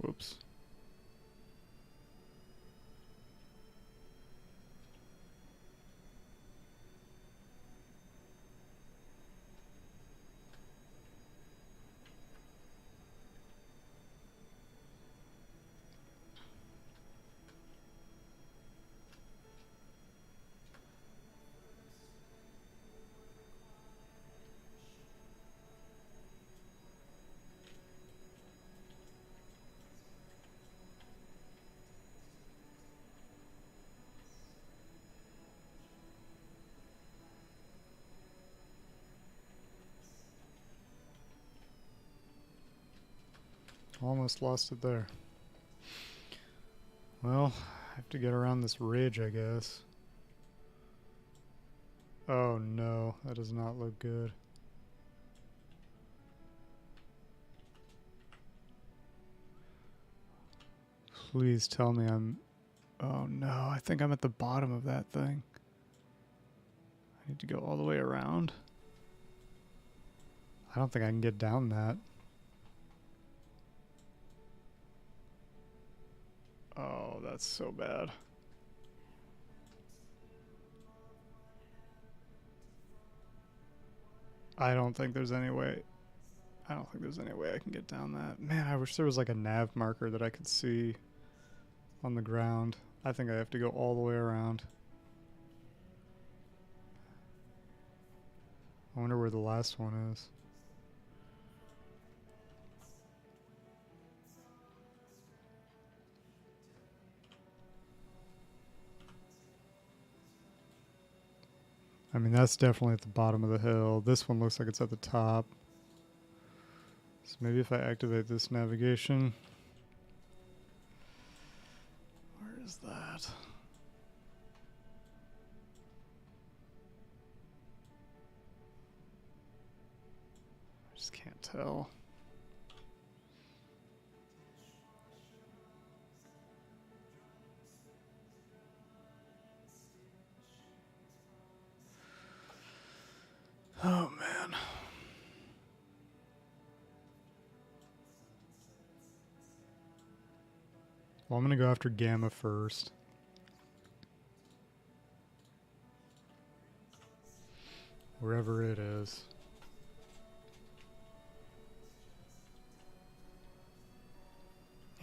Whoops. Almost lost it there. Well, I have to get around this ridge, I guess. Oh no, that does not look good. Please tell me I'm... Oh no, I think I'm at the bottom of that thing. I need to go all the way around. I don't think I can get down that. Oh, that's so bad. I don't think there's any way. I don't think there's any way I can get down that. Man, I wish there was like a nav marker that I could see on the ground. I think I have to go all the way around. I wonder where the last one is. I mean, that's definitely at the bottom of the hill. This one looks like it's at the top. So maybe if I activate this navigation. Where is that? I just can't tell. Oh man. Well, I'm gonna go after Gamma first. Wherever it is.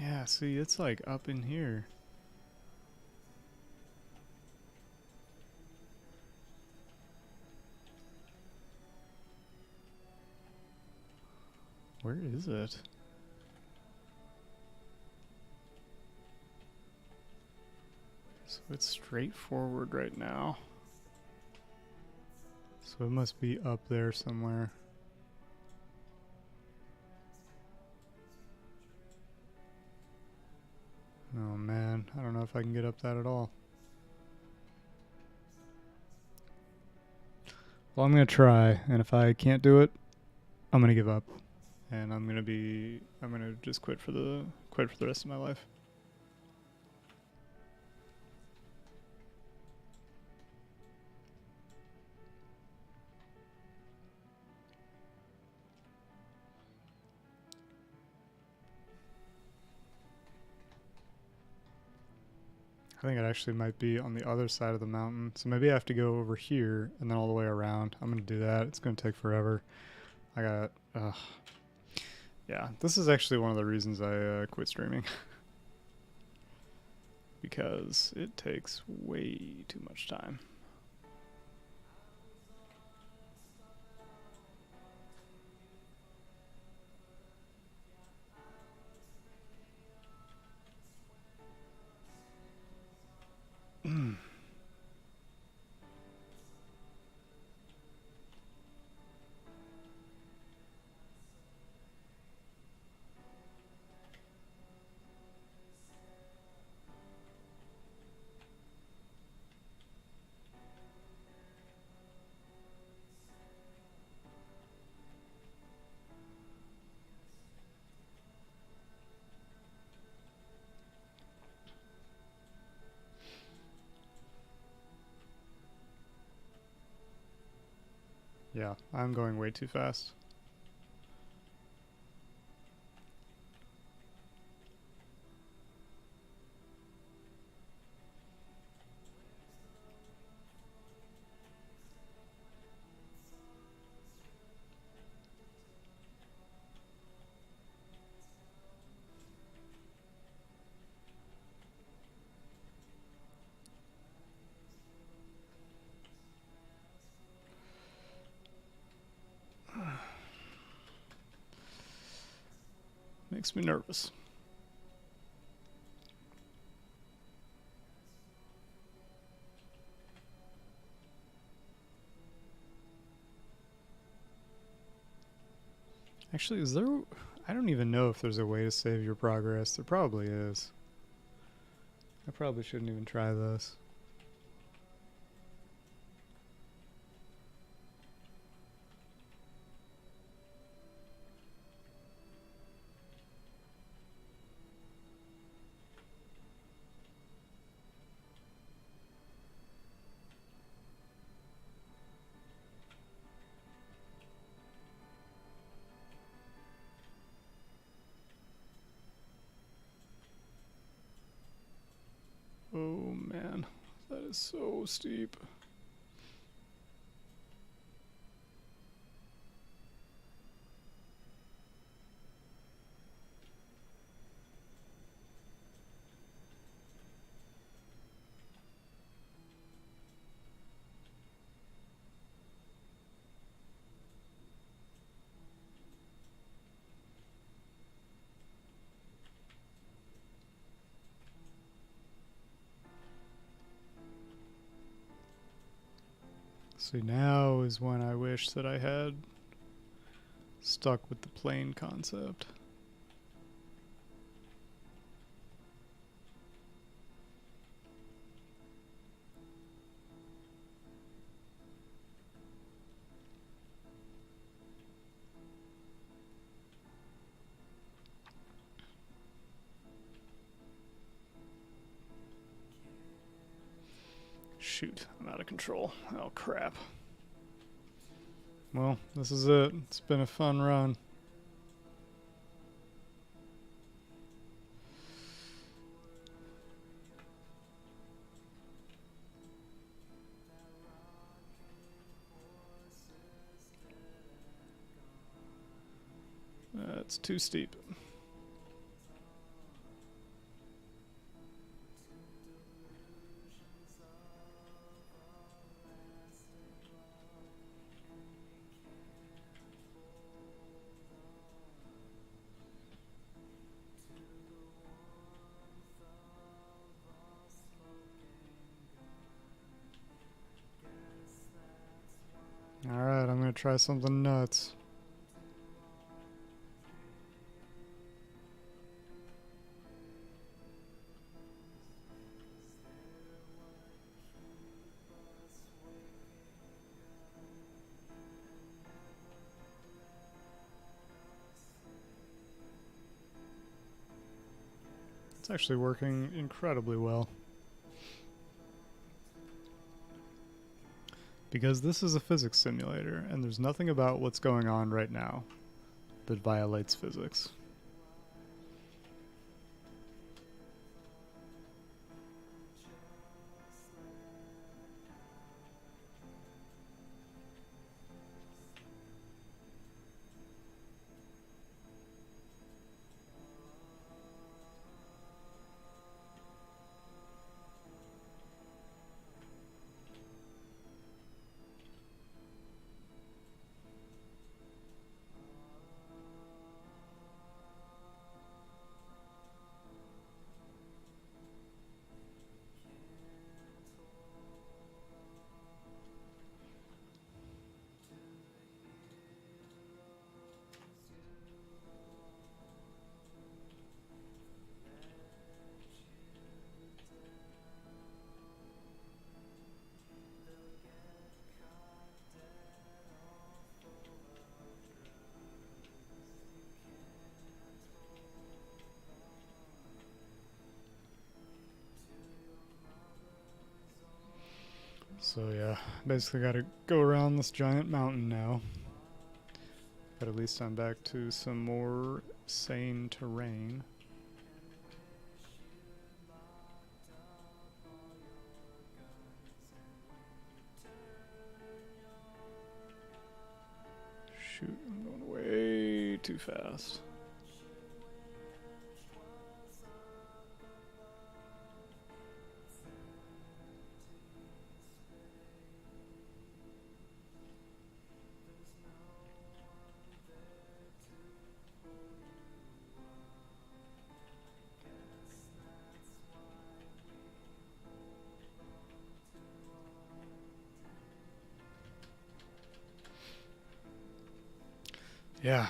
Yeah, see, it's like up in here. Where is it? So it's straight forward right now. So it must be up there somewhere. Oh man, I don't know if I can get up that at all. Well, I'm gonna try, and if I can't do it, I'm gonna give up, and I'm gonna just quit for the rest of my life. I think it actually might be on the other side of the mountain, so maybe I have to go over here and then all the way around. I'm gonna do that. It's gonna take forever. I got. Yeah, this is actually one of the reasons I quit streaming. Because it takes way too much time. Yeah, I'm going way too fast. Makes me nervous. Actually, is there... I don't even know if there's a way to save your progress. There probably is. I probably shouldn't even try this. Oh man, that is so steep. See, now is when I wish that I had stuck with the plane concept. Shoot, I'm out of control. Oh crap. Well, this is it. It's been a fun run. It's too steep. Alright, I'm gonna try something nuts. actually working incredibly well. Because this is a physics simulator, and there's nothing about what's going on right now that violates physics. So yeah, basically gotta go around this giant mountain now. But at least I'm back to some more sane terrain. Shoot, I'm going way too fast. Yeah,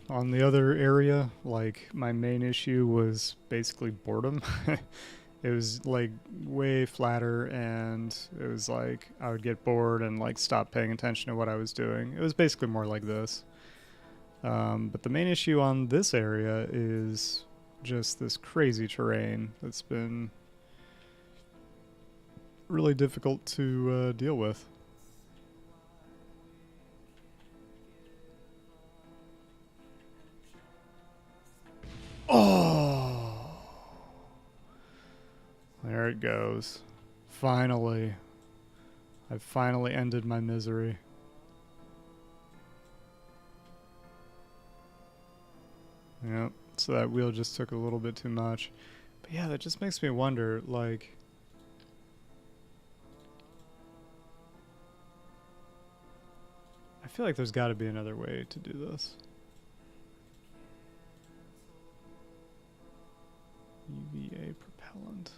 on the other area, like, my main issue was basically boredom. It was like way flatter, and it was like I would get bored and like stop paying attention to what I was doing. It was basically more like this. But the main issue on this area is just this crazy terrain that's been really difficult to deal with. Oh, there it goes. Finally. I've finally ended my misery. Yep, so that wheel just took a little bit too much. But yeah, that just makes me wonder, like... I feel like there's gotta be another way to do this. UVA propellant.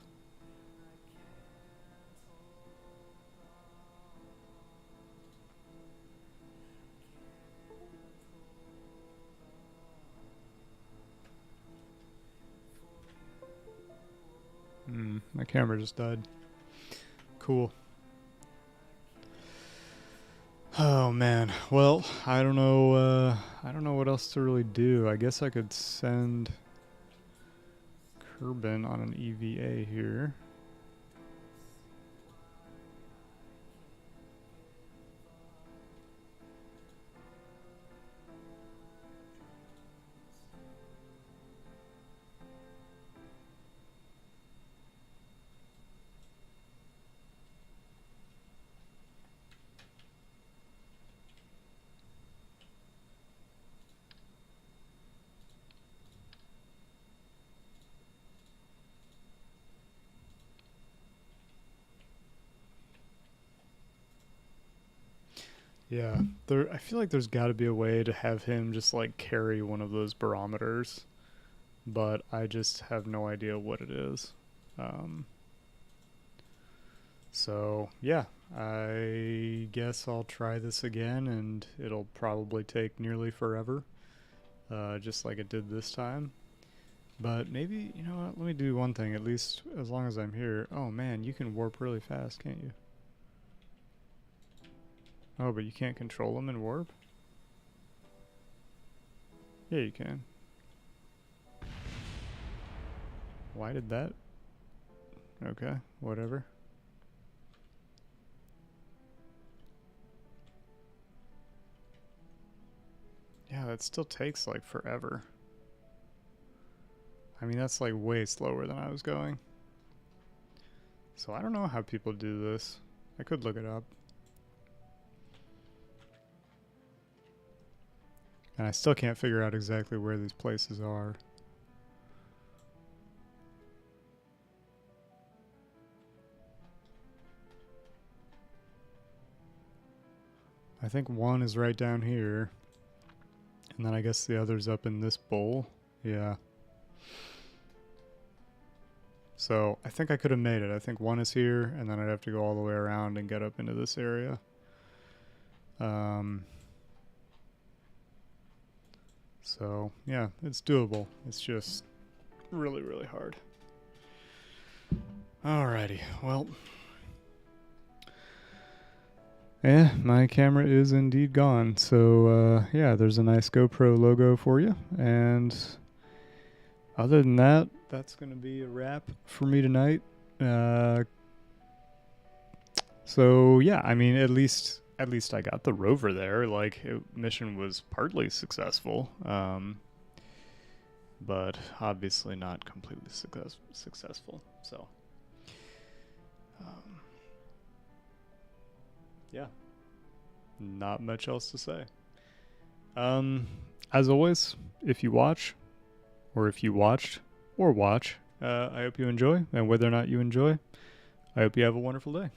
My camera just died. Cool. Oh man. Well, I don't know. I don't know what else to really do. I guess I could send Kerbin on an EVA here. Yeah, I feel like there's got to be a way to have him just like carry one of those barometers, but I just have no idea what it is. Um, so yeah, I guess I'll try this again, and it'll probably take nearly forever, just like it did this time. But maybe, you know what? Let me do one thing, at least as long as I'm here. Oh man, you can warp really fast, can't you? Oh, but you can't control them in warp? Yeah, you can. Why did that? Okay, whatever. Yeah, that still takes like forever. I mean, that's like way slower than I was going. So I don't know how people do this. I could look it up. And I still can't figure out exactly where these places are. I think one is right down here. And then I guess the other's up in this bowl. Yeah. So I think I could have made it. I think one is here, and then I'd have to go all the way around and get up into this area. So yeah, it's doable. It's just really, really hard. Alrighty, well. Yeah, my camera is indeed gone. So yeah, there's a nice GoPro logo for you. And other than that, that's going to be a wrap for me tonight. So yeah, I mean, at least I got the rover there. Like, mission was partly successful, but obviously not completely successful. So yeah, not much else to say. As always, if you watch, or if you watched, or watch, I hope you enjoy, and whether or not you enjoy, I hope you have a wonderful day.